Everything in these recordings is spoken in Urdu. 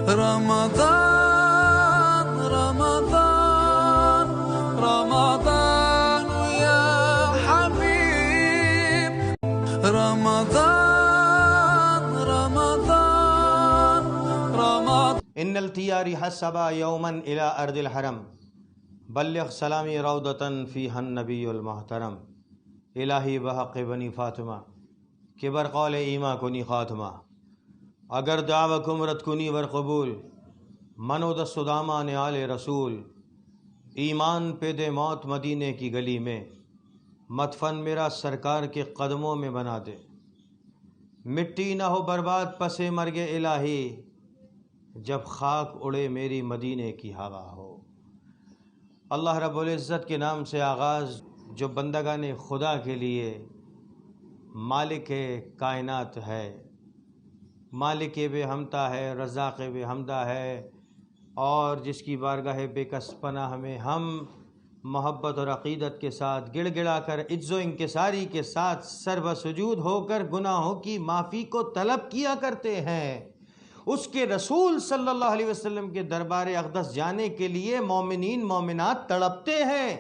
رمضان رمضان رمضان يا حبيب رمضان رمضان رمضان ان التیاری حسبا یوما الى ارض الحرم بلغ سلامی روضتاً فیہا النبی المحترم الہی بحق بنی فاطمہ کہ بر قول ایما کنی خاتمہ اگر دعوکم رد کنی ور قبول منو دست داما نعال رسول ایمان پہ دے موت مدینے کی گلی میں مدفن میرا سرکار کے قدموں میں بنا دے مٹی نہ ہو برباد پس مرگ الہی جب خاک اڑے میری مدینے کی ہوا ہو۔ اللہ رب العزت کے نام سے آغاز جو بندگان خدا کے لیے مالک کائنات ہے، مالک بے ہمتا ہے، رزاق بے حمدہ ہے، اور جس کی بارگاہ بے کس پناہ میں ہم محبت اور عقیدت کے ساتھ گڑ گڑا کر عجز و انکساری کے ساتھ سر بسجود ہو کر گناہوں کی معافی کو طلب کیا کرتے ہیں، اس کے رسول صلی اللہ علیہ وسلم کے دربار اقدس جانے کے لیے مومنین مومنات تڑپتے ہیں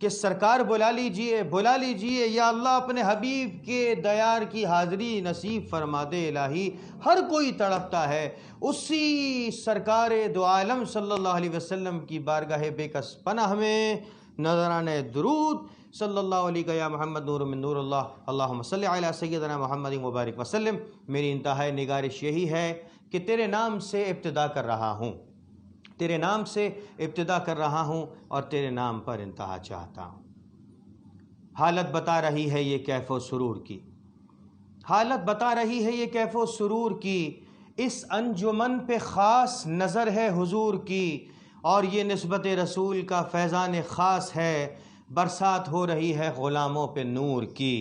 کہ سرکار بلا لیجئے یا اللہ اپنے حبیب کے دیار کی حاضری نصیب فرما دے الہی۔ ہر کوئی تڑپتا ہے اسی سرکار دو عالم صلی اللہ علیہ وسلم کی بارگاہ بے کس پناہ میں نذرانِ درود صلی اللہ علیہ یا محمد نور من نور اللہ اللہم صلی علی سیدنا محمد مبارک وسلم۔ میری انتہائی نگارش یہی ہے کہ تیرے نام سے ابتدا کر رہا ہوں، تیرے نام سے ابتدا کر رہا ہوں اور تیرے نام پر انتہا چاہتا ہوں۔ حالت بتا رہی ہے یہ کیف و سرور کی، حالت بتا رہی ہے یہ کیف و سرور کی، اس انجمن پہ خاص نظر ہے حضور کی، اور یہ نسبت رسول کا فیضان خاص ہے۔ برسات ہو رہی ہے غلاموں پہ نور کی،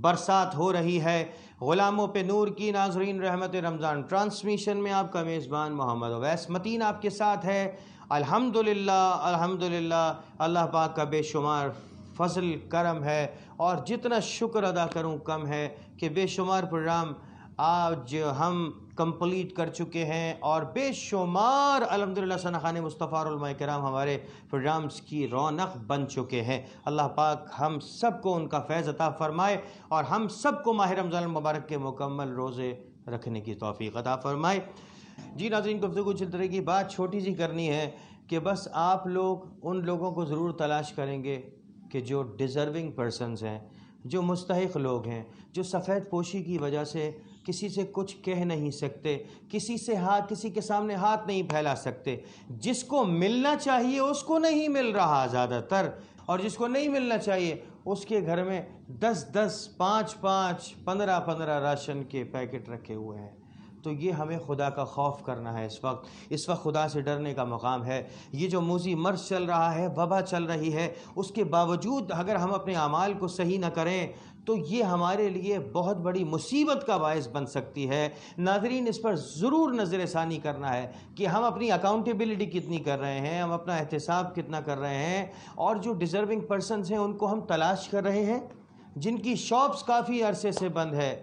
برسات ہو رہی ہے غلاموں پہ نور کی۔ ناظرین، رحمت رمضان ٹرانسمیشن میں آپ کا میزبان محمد اویس متین آپ کے ساتھ ہے۔ الحمدللہ الحمدللہ، اللہ پاک کا بے شمار فضل کرم ہے، اور جتنا شکر ادا کروں کم ہے کہ بے شمار پروگرام آج ہم کمپلیٹ کر چکے ہیں، اور بے شمار الحمدللہ ثنا خان مصطفیٰ اور علماء کرام ہمارے پروگرامز کی رونق بن چکے ہیں۔ اللہ پاک ہم سب کو ان کا فیض عطا فرمائے، اور ہم سب کو ماہ رمضان المبارک کے مکمل روزے رکھنے کی توفیق عطا فرمائے۔ جی ناظرین، گفتگو چلتے رہے گی، بات چھوٹی سی کرنی ہے کہ بس آپ لوگ ان لوگوں کو ضرور تلاش کریں گے کہ جو ڈیزرونگ پرسنز ہیں، جو مستحق لوگ ہیں، جو سفید پوشی کی وجہ سے کسی سے کچھ کہہ نہیں سکتے، کسی کے سامنے ہاتھ نہیں پھیلا سکتے، جس کو ملنا چاہیے اس کو نہیں مل رہا زیادہ تر، اور جس کو نہیں ملنا چاہیے اس کے گھر میں 10 5 15 راشن کے پیکٹ رکھے ہوئے ہیں۔ تو یہ ہمیں خدا کا خوف کرنا ہے۔ اس وقت خدا سے ڈرنے کا مقام ہے۔ یہ جو موذی مرض چل رہا ہے، وبا چل رہی ہے، اس کے باوجود اگر ہم اپنے اعمال کو صحیح نہ کریں تو یہ ہمارے لیے بہت بڑی مصیبت کا باعث بن سکتی ہے۔ ناظرین، اس پر ضرور نظر ثانی کرنا ہے کہ ہم اپنی اکاؤنٹیبلٹی کتنی کر رہے ہیں، ہم اپنا احتساب کتنا کر رہے ہیں، اور جو ڈیزرونگ پرسنز ہیں ان کو ہم تلاش کر رہے ہیں، جن کی شاپس کافی عرصے سے بند ہے،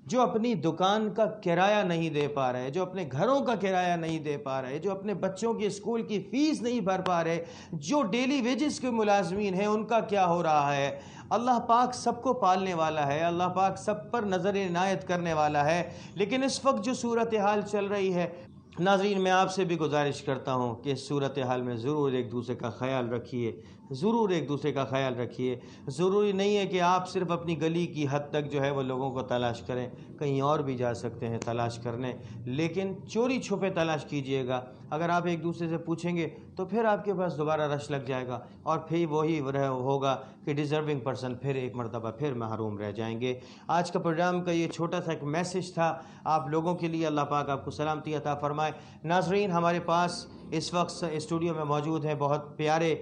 جو اپنی دکان کا کرایہ نہیں دے پا رہے، جو اپنے گھروں کا کرایہ نہیں دے پا رہے، جو اپنے بچوں کی اسکول کی فیس نہیں بھر پا رہے، جو ڈیلی ویجز کے ملازمین ہیں، ان کا کیا ہو رہا ہے۔ اللہ پاک سب کو پالنے والا ہے، اللہ پاک سب پر نظر عنایت کرنے والا ہے، لیکن اس وقت جو صورتحال چل رہی ہے، ناظرین میں آپ سے بھی گزارش کرتا ہوں کہ اس صورتحال میں ضرور ایک دوسرے کا خیال رکھیے، ضرور ایک دوسرے کا خیال رکھیے۔ ضروری نہیں ہے کہ آپ صرف اپنی گلی کی حد تک جو ہے وہ لوگوں کو تلاش کریں، کہیں اور بھی جا سکتے ہیں تلاش کرنے، لیکن چوری چھپے تلاش کیجئے گا۔ اگر آپ ایک دوسرے سے پوچھیں گے تو پھر آپ کے پاس دوبارہ رش لگ جائے گا، اور پھر وہی ہوگا کہ ڈیزرونگ پرسن پھر ایک مرتبہ پھر محروم رہ جائیں گے۔ آج کا پروگرام کا یہ چھوٹا سا ایک میسج تھا آپ لوگوں کے لیے۔ اللہ پاک آپ کو سلامتی عطا فرمائے۔ ناظرین، ہمارے پاس اس وقت اسٹوڈیو میں موجود ہیں بہت پیارے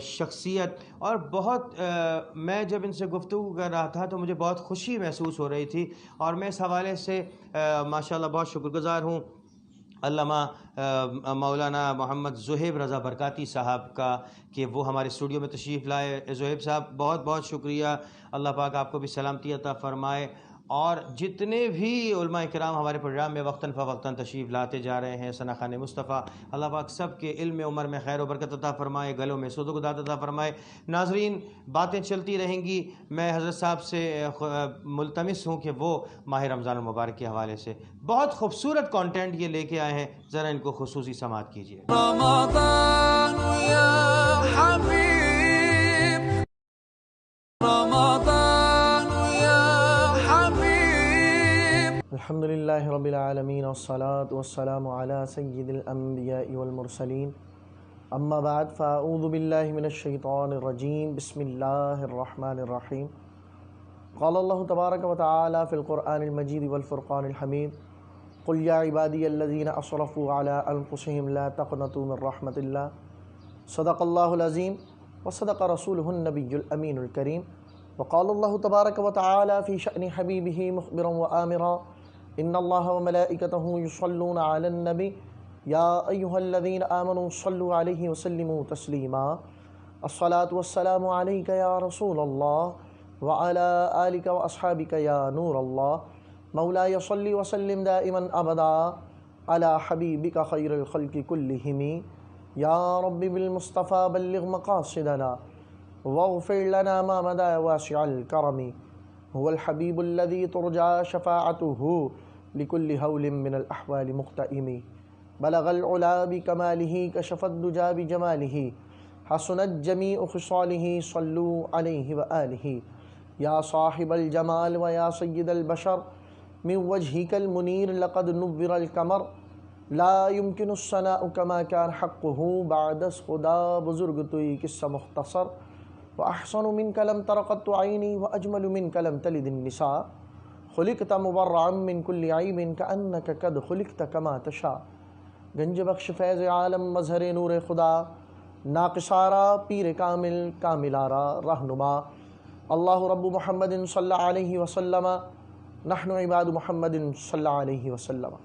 شخصیت، اور بہت میں جب ان سے گفتگو کر رہا تھا تو مجھے بہت خوشی محسوس ہو رہی تھی، اور میں اس حوالے سے ماشاءاللہ بہت شکر گزار ہوں علامہ مولانا محمد زہیب رضا برکاتی صاحب کا کہ وہ ہمارے اسٹوڈیو میں تشریف لائے۔ زہیب صاحب بہت بہت شکریہ، اللہ پاک آپ کو بھی سلامتی عطا فرمائے۔ اور جتنے بھی علماء کرام ہمارے پروگرام میں وقتاً فوقتاً تشریف لاتے جا رہے ہیں، ثنا خوان مصطفیٰ، اللہ پاک سب کے علم عمر میں خیر و برکت عطا فرمائے، گلوں میں سود و گدات عطا فرمائے۔ ناظرین، باتیں چلتی رہیں گی، میں حضرت صاحب سے ملتمس ہوں کہ وہ ماہ رمضان المبارک کے حوالے سے بہت خوبصورت کانٹینٹ یہ لے کے آئے ہیں، ذرا ان کو خصوصی سماعت کیجیے۔ رمضان يا حبيب، رمضان يا حبيب. الحمد لله رب العالمين والصلاة والسلام على سيد الأنبياء والمرسلين. أما بعد فأعوذ بالله من الشيطان الرجيم. بسم الله الرحمن الرحيم. قال الله تبارك وتعالى في القرآن المجيد والفرقان الحميد: قل يا عبادي الذين أسرفوا على أنفسهم لا تقنطوا من رحمة الله. صدق الله العظيم وصدق رسوله النبي الأمين الكريم. وقال الله تبارك وتعالى في شأن حبيبه مخبرا وآمرا: إن الله وملائكته يصلون على النبي يا أيها الذين آمنوا صلوا عليه وسلموا تسليما. الصلاة والسلام عليك يا رسول الله وعلى آلك وأصحابك يا نور الله. مولاي صل وسلم دائما أبدا على حبيبك خير الخلق كلهم. يا رب بالمصطفى بلغ مقاصدنا واغفر لنا ما مدى واسع الكرم. هو الحبيب الذي ترجى شفاعته لكل هول من الأحوال مقتئم. بلغ العلا بكماله كشف الدجى بجماله حسنت جميع خصاله صلوا عليه وآله. يا صاحب الجمال ويا سيد البشر من وجهك المنير لقد نور القمر. لا يمكن الثناء كما كان حقه بعد خدا بزرگ توئی قصہ مختصر. وأحسن منك لم تر قط عيني وأجمل منك لم تلد النساء. خلقت مبرعا من كل عيب كأنك قد خلقت كما تشاء. گنج بخش فیض عالم مظہر نور خدا ناقصارا پیر کامل کاملارا رہنما. اللہ رب محمد صلی اللہ علیہ وسلم نحن عباد محمد صلی اللہ علیہ وسلم.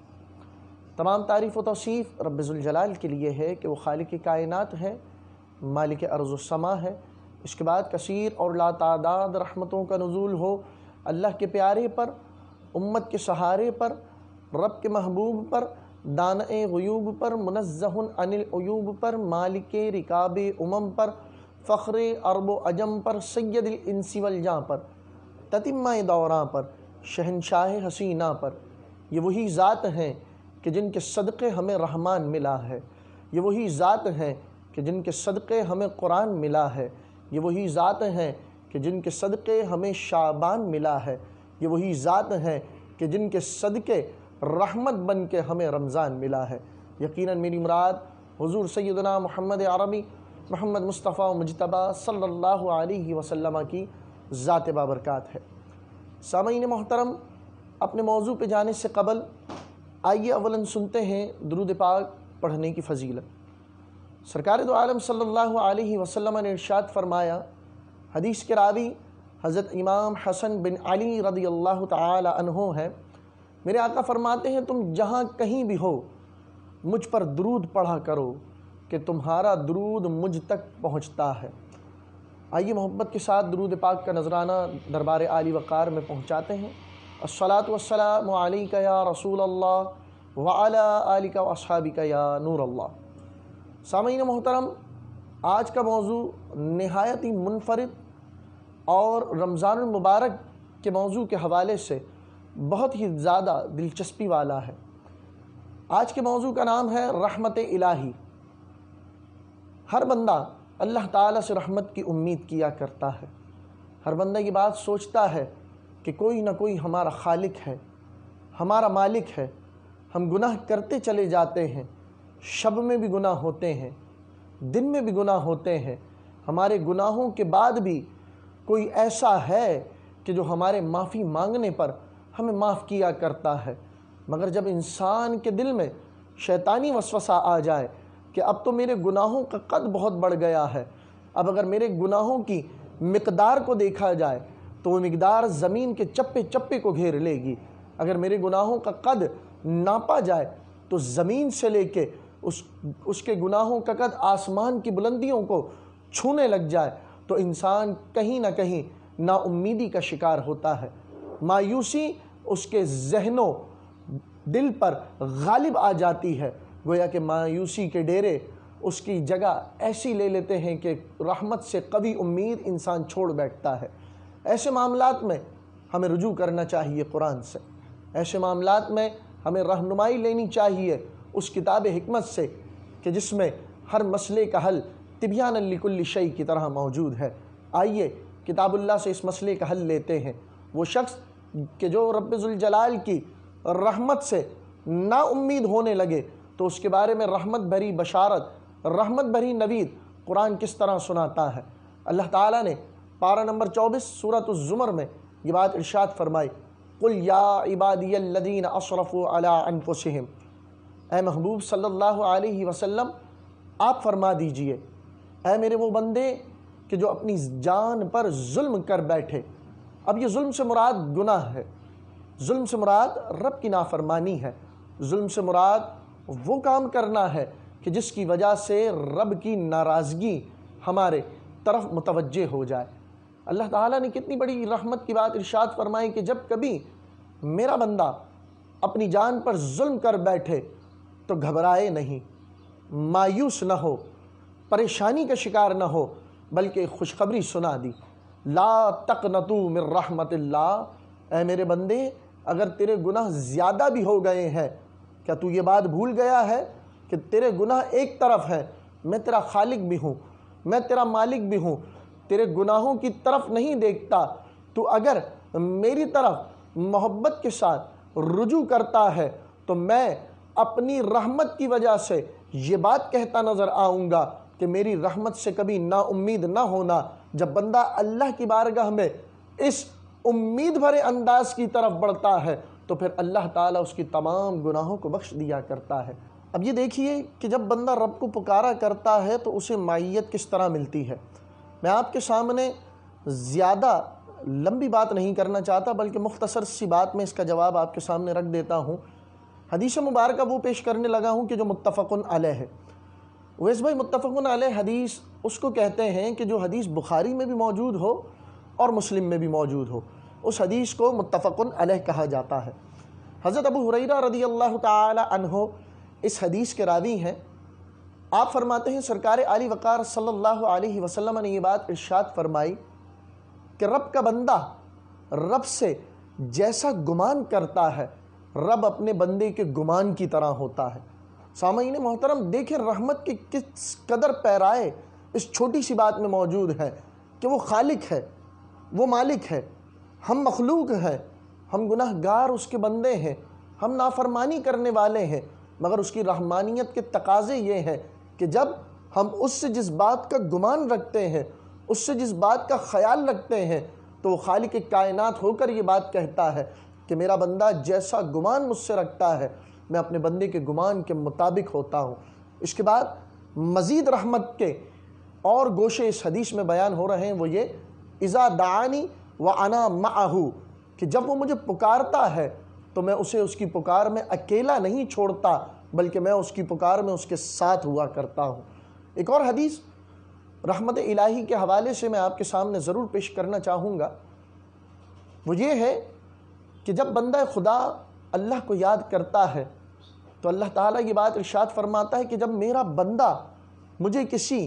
تمام تعریف و توصیف رب ذوالجلال کے لیے ہے کہ وہ خالق کائنات ہے، مالک ارض و سما ہے. اس کے بعد کثیر اور لا تعداد رحمتوں کا نزول ہو اللہ کے پیارے پر، امت کے سہارے پر، رب کے محبوب پر، دانع غیوب پر، منزہ عن العیوب پر، مالک رکاب پر، فخر عرب و عجم پر، سید الانس والجاں پر، تتمہ دوراں پر، شہنشاہ حسینہ پر. یہ وہی ذات ہیں کہ جن کے صدقے ہمیں رحمان ملا ہے. یہ وہی ذات ہیں کہ جن کے صدقے ہمیں قرآن ملا ہے. یہ وہی ذات ہیں کہ جن کے صدقے ہمیں شعبان ملا ہے. یہ وہی ذات ہیں کہ جن کے صدقے رحمت بن کے ہمیں رمضان ملا ہے. یقیناً میری مراد حضور سیدنا محمد عربی محمد مصطفیٰ مجتبیٰ صلی اللہ علیہ وسلم کی ذات بابرکات ہے. سامعین محترم، اپنے موضوع پہ جانے سے قبل آئیے اولاً سنتے ہیں درود پاک پڑھنے کی فضیلت. سرکار دو عالم صلی اللہ علیہ وسلم نے ارشاد فرمایا، حدیث کے راوی حضرت امام حسن بن علی رضی اللہ تعالی عنہ ہے، میرے آقا فرماتے ہیں تم جہاں کہیں بھی ہو مجھ پر درود پڑھا کرو کہ تمہارا درود مجھ تک پہنچتا ہے. آئیے محبت کے ساتھ درود پاک کا نذرانہ دربار عالی وقار میں پہنچاتے ہیں. الصلاۃ والسلام علیک یا رسول اللہ وعلی آلک واصحابک یا نور اللہ. سامعین محترم، آج کا موضوع نہایت ہی منفرد اور رمضان المبارک کے موضوع کے حوالے سے بہت ہی زیادہ دلچسپی والا ہے. آج کے موضوع کا نام ہے رحمت الہی. ہر بندہ اللہ تعالیٰ سے رحمت کی امید کیا کرتا ہے. ہر بندہ یہ بات سوچتا ہے کہ کوئی نہ کوئی ہمارا خالق ہے، ہمارا مالک ہے. ہم گناہ کرتے چلے جاتے ہیں، شب میں بھی گناہ ہوتے ہیں، دن میں بھی گناہ ہوتے ہیں. ہمارے گناہوں کے بعد بھی کوئی ایسا ہے کہ جو ہمارے معافی مانگنے پر ہمیں معاف کیا کرتا ہے. مگر جب انسان کے دل میں شیطانی وسوسہ آ جائے کہ اب تو میرے گناہوں کا قد بہت بڑھ گیا ہے، اب اگر میرے گناہوں کی مقدار کو دیکھا جائے تو وہ مقدار زمین کے چپے چپے کو گھیر لے گی. اگر میرے گناہوں کا قد ناپا جائے تو زمین سے لے کے اس کے گناہوں کا قد آسمان کی بلندیوں کو چھونے لگ جائے تو انسان کہیں نہ کہیں نا امیدی کا شکار ہوتا ہے. مایوسی اس کے ذہن و دل پر غالب آ جاتی ہے، گویا کہ مایوسی کے ڈیرے اس کی جگہ ایسی لے لیتے ہیں کہ رحمت سے قوی امید انسان چھوڑ بیٹھتا ہے۔ ایسے معاملات میں ہمیں رجوع کرنا چاہیے قرآن سے، ایسے معاملات میں ہمیں رہنمائی لینی چاہیے اس کتاب حکمت سے کہ جس میں ہر مسئلے کا حل تبیانا لکل شیء کی طرح موجود ہے۔ آئیے کتاب اللہ سے اس مسئلے کا حل لیتے ہیں۔ وہ شخص کہ جو رب ذوالجلال کی رحمت سے نا امید ہونے لگے تو اس کے بارے میں رحمت بھری بشارت، رحمت بھری نوید قرآن کس طرح سناتا ہے۔ اللہ تعالیٰ نے پارہ نمبر 24 سورۃ الزمر میں یہ بات ارشاد فرمائی، قل یا عبادی الذین اسرفوا علی انفسہم، اے محبوب صلی اللہ علیہ وسلم آپ فرما دیجئے اے میرے وہ بندے کہ جو اپنی جان پر ظلم کر بیٹھے۔ اب یہ ظلم سے مراد گناہ ہے، ظلم سے مراد رب کی نافرمانی ہے، ظلم سے مراد وہ کام کرنا ہے کہ جس کی وجہ سے رب کی ناراضگی ہمارے طرف متوجہ ہو جائے۔ اللہ تعالیٰ نے کتنی بڑی رحمت کی بات ارشاد فرمائی کہ جب کبھی میرا بندہ اپنی جان پر ظلم کر بیٹھے تو گھبرائے نہیں، مایوس نہ ہو، پریشانی کا شکار نہ ہو، بلکہ خوشخبری سنا دی، لا تقنطوا من رحمت اللہ، اے میرے بندے اگر تیرے گناہ زیادہ بھی ہو گئے ہیں، کیا تو یہ بات بھول گیا ہے کہ تیرے گناہ ایک طرف ہیں، میں تیرا خالق بھی ہوں، میں تیرا مالک بھی ہوں، تیرے گناہوں کی طرف نہیں دیکھتا، تو اگر میری طرف محبت کے ساتھ رجوع کرتا ہے تو میں اپنی رحمت کی وجہ سے یہ بات کہتا نظر آؤں گا کہ میری رحمت سے کبھی نا امید نہ ہونا۔ جب بندہ اللہ کی بارگاہ میں اس امید بھرے انداز کی طرف بڑھتا ہے تو پھر اللہ تعالیٰ اس کی تمام گناہوں کو بخش دیا کرتا ہے۔ اب یہ دیکھیے کہ جب بندہ رب کو پکارا کرتا ہے تو اسے معیت کس طرح ملتی ہے۔ میں آپ کے سامنے زیادہ لمبی بات نہیں کرنا چاہتا بلکہ مختصر سی بات میں اس کا جواب آپ کے سامنے رکھ دیتا ہوں۔ حدیث مبارکہ وہ پیش کرنے لگا ہوں کہ جو متفقن علیہ ہے۔ ویس بھائی متفقن علیہ حدیث اس کو کہتے ہیں کہ جو حدیث بخاری میں بھی موجود ہو اور مسلم میں بھی موجود ہو، اس حدیث کو متفقن علیہ کہا جاتا ہے۔ حضرت ابو ہریرہ رضی اللہ تعالی عنہ اس حدیث کے راوی ہیں۔ آپ فرماتے ہیں سرکار عالی وقار صلی اللہ علیہ وسلم نے یہ بات ارشاد فرمائی کہ رب کا بندہ رب سے جیسا گمان کرتا ہے رب اپنے بندے کے گمان کی طرح ہوتا ہے۔ سامعین محترم دیکھیں رحمت کی کس قدر پیرائے اس چھوٹی سی بات میں موجود ہے کہ وہ خالق ہے، وہ مالک ہے، ہم مخلوق ہیں، ہم گناہ گار اس کے بندے ہیں، ہم نافرمانی کرنے والے ہیں، مگر اس کی رحمانیت کے تقاضے یہ ہیں کہ جب ہم اس سے جس بات کا گمان رکھتے ہیں، اس سے جس بات کا خیال رکھتے ہیں تو وہ خالق کائنات ہو کر یہ بات کہتا ہے کہ میرا بندہ جیسا گمان مجھ سے رکھتا ہے میں اپنے بندے کے گمان کے مطابق ہوتا ہوں۔ اس کے بعد مزید رحمت کے اور گوشے اس حدیث میں بیان ہو رہے ہیں، وہ یہ اذا دعانی وانا معہ، کہ جب وہ مجھے پکارتا ہے تو میں اسے اس کی پکار میں اکیلا نہیں چھوڑتا بلکہ میں اس کی پکار میں اس کے ساتھ ہوا کرتا ہوں۔ ایک اور حدیث رحمت الہی کے حوالے سے میں آپ کے سامنے ضرور پیش کرنا چاہوں گا، وہ یہ ہے کہ جب بندہ خدا اللہ کو یاد کرتا ہے تو اللہ تعالیٰ یہ بات ارشاد فرماتا ہے کہ جب میرا بندہ مجھے کسی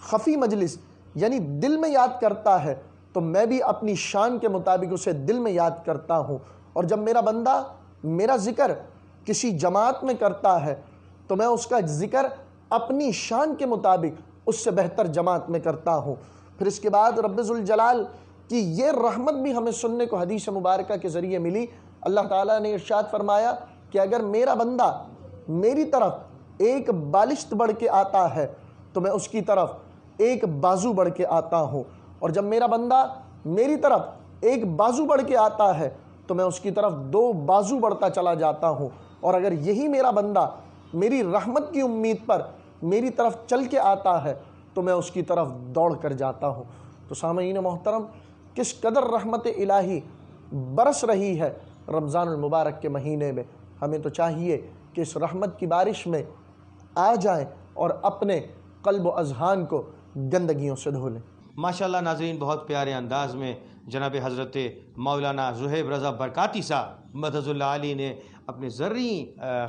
خفی مجلس یعنی دل میں یاد کرتا ہے تو میں بھی اپنی شان کے مطابق اسے دل میں یاد کرتا ہوں، اور جب میرا بندہ میرا ذکر کسی جماعت میں کرتا ہے تو میں اس کا ذکر اپنی شان کے مطابق اس سے بہتر جماعت میں کرتا ہوں۔ پھر اس کے بعد رب ذوالجلال کی یہ رحمت بھی ہمیں سننے کو حدیث مبارکہ کے ذریعے ملی۔ اللہ تعالیٰ نے ارشاد فرمایا کہ اگر میرا بندہ میری طرف ایک بالشت بڑھ کے آتا ہے تو میں اس کی طرف ایک بازو بڑھ کے آتا ہوں، اور جب میرا بندہ میری طرف ایک بازو بڑھ کے آتا ہے تو میں اس کی طرف 2 بازو بڑھتا چلا جاتا ہوں، اور اگر یہی میرا بندہ میری رحمت کی امید پر میری طرف چل کے آتا ہے تو میں اس کی طرف دوڑ کر جاتا ہوں۔ تو سامعین محترم کس قدر رحمت الہی برس رہی ہے رمضان المبارک کے مہینے میں، ہمیں تو چاہیے کہ اس رحمت کی بارش میں آ جائیں اور اپنے قلب و اذہان کو گندگیوں سے دھو لیں۔ ماشاءاللہ ناظرین، بہت پیارے انداز میں جناب حضرت مولانا زہیب رضا برکاتی صاحب مدحت اللہ علی نے اپنے زرعی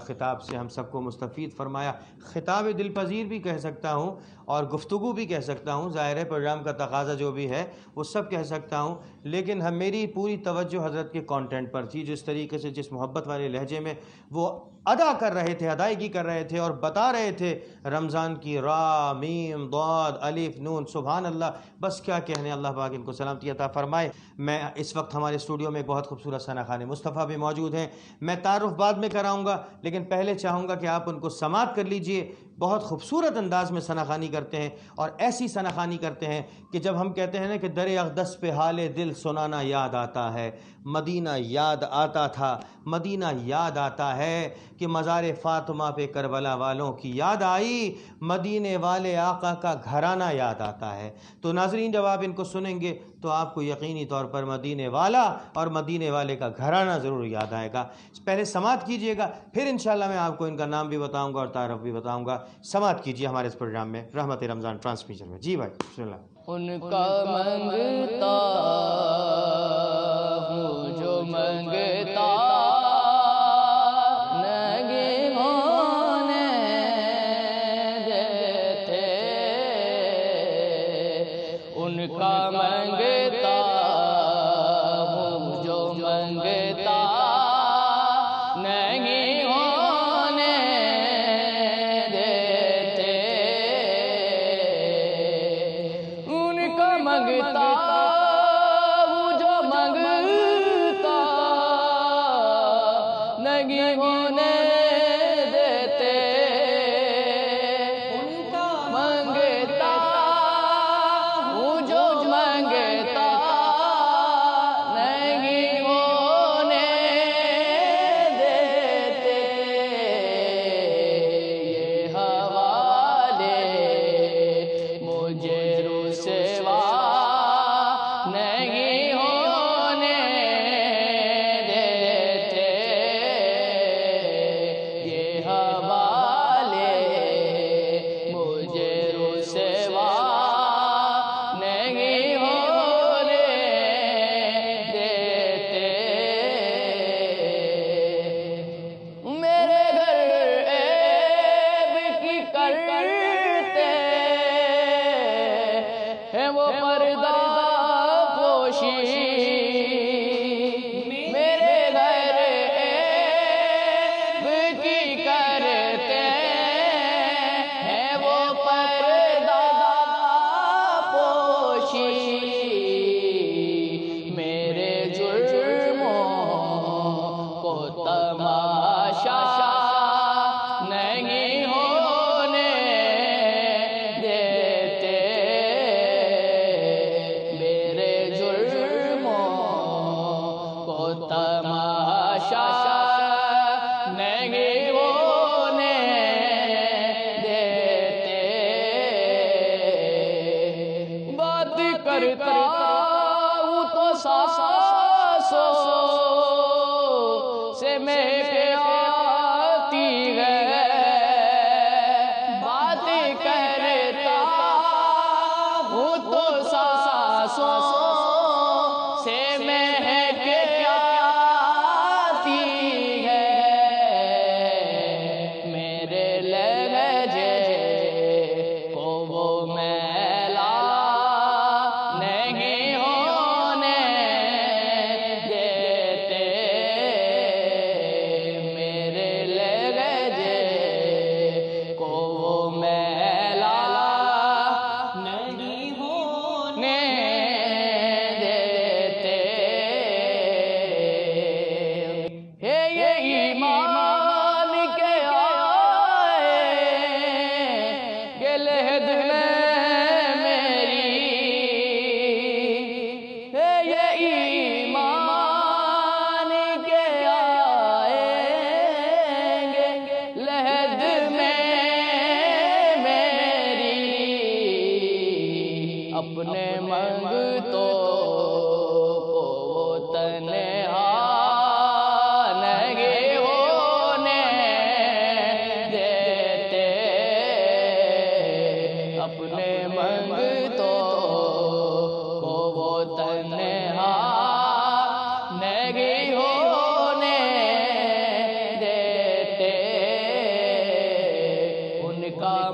خطاب سے ہم سب کو مستفید فرمایا. خطاب دل پذیر بھی کہہ سکتا ہوں اور گفتگو بھی کہہ سکتا ہوں، ظاہر ہے پروگرام کا تقاضا جو بھی ہے وہ سب کہہ سکتا ہوں، لیکن میری پوری توجہ حضرت کے کانٹینٹ پر تھی. جس طریقے سے جس محبت والے لہجے میں وہ ادا کر رہے تھے، ادائیگی کر رہے تھے اور بتا رہے تھے رمضان کی را میم ضاد الف نون، سبحان اللہ، بس کیا کہنے، اللہ پاک ان کو سلامتی عطا فرمائے. میں اس وقت ہمارے اسٹوڈیو میں ایک بہت خوبصورت ثنا خان مصطفیٰ بھی موجود ہیں. میں تعارف بعد میں کراؤں گا، لیکن پہلے چاہوں گا کہ آپ ان کو سماعت کر لیجئے. بہت خوبصورت انداز میں ثنا خوانی کرتے ہیں اور ایسی ثنا خوانی کرتے ہیں کہ جب ہم کہتے ہیں نا کہ در اقدس پہ حال دل سنانا یاد آتا ہے، مدینہ یاد آتا تھا، مدینہ یاد آتا ہے کہ مزار فاطمہ پہ کربلا والوں کی یاد آئی، مدینے والے آقا کا گھرانہ یاد آتا ہے. تو ناظرین جب آپ ان کو سنیں گے تو آپ کو یقینی طور پر مدینے والا اور مدینے والے کا گھرانہ ضرور یاد آئے گا. پہلے سماعت کیجئے گا، پھر انشاءاللہ میں آپ کو ان کا نام بھی بتاؤں گا اور تعارف بھی بتاؤں گا. سماعت کیجئے ہمارے اس پروگرام میں رحمت رمضان ٹرانسمیشن میں. جی بھائی بسم اللہ. ان کا منگتا ہوں جو منگتا نگی ہونے دیتے، ان کا منگتا ہوں جو منگتا نہیں ہونے دیتے، ان کا منگتا ہوں جو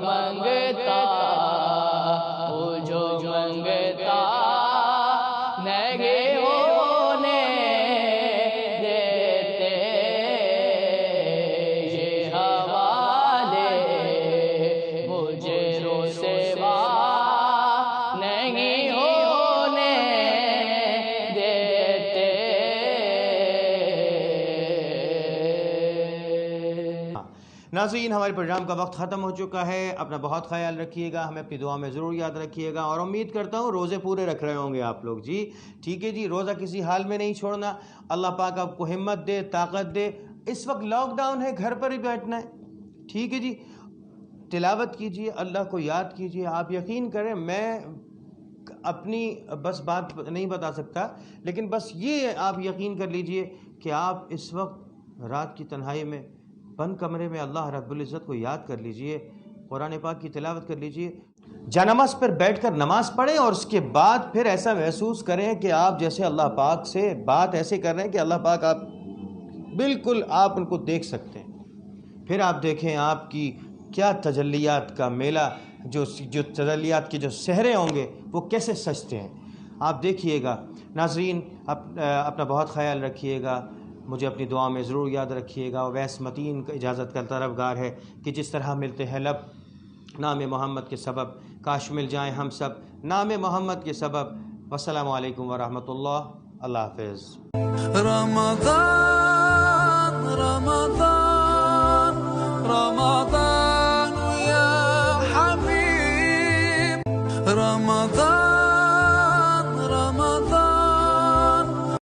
منگتا وہ جو منگتا نہیں ہونے دیتے یہ حوالے مجھے رسوا نہیں ہونے دیتے۔ ناظرین، ہمارے پروگرام کا وقت ختم ہو چکا ہے۔ اپنا بہت خیال رکھیے گا، ہمیں اپنی دعا میں ضرور یاد رکھیے گا، اور امید کرتا ہوں روزے پورے رکھ رہے ہوں گے آپ لوگ جی۔ ٹھیک ہے جی، روزہ کسی حال میں نہیں چھوڑنا۔ اللہ پاک آپ کو ہمت دے، طاقت دے۔ اس وقت لاک ڈاؤن ہے، گھر پر ہی بیٹھنا ہے، ٹھیک ہے جی۔ تلاوت کیجیے، اللہ کو یاد کیجیے۔ آپ یقین کریں، میں اپنی بس بات نہیں بتا سکتا، لیکن بس یہ آپ یقین کر لیجئے کہ آپ اس وقت رات کی تنہائی میں بند کمرے میں اللہ رب العزت کو یاد کر لیجئے، قرآن پاک کی تلاوت کر لیجئے، جانماز پر بیٹھ کر نماز پڑھیں، اور اس کے بعد پھر ایسا محسوس کریں کہ آپ جیسے اللہ پاک سے بات ایسے کر رہے ہیں کہ اللہ پاک آپ بالکل آپ ان کو دیکھ سکتے ہیں۔ پھر آپ دیکھیں آپ کی کیا تجلیات کا میلہ، جو تجلیات کے جو سحرے ہوں گے وہ کیسے سجتے ہیں، آپ دیکھیے گا۔ ناظرین، اپنا بہت خیال رکھیے گا، مجھے اپنی دعا میں ضرور یاد رکھیے گا۔ اویس متین کا اجازت کا طلبگار ہے کہ جس طرح ملتے ہیں لب نام محمد کے سبب، کاش مل جائیں ہم سب نام محمد کے سبب۔ والسلام علیکم ورحمۃ اللہ۔ اللہ حافظ۔ رمضان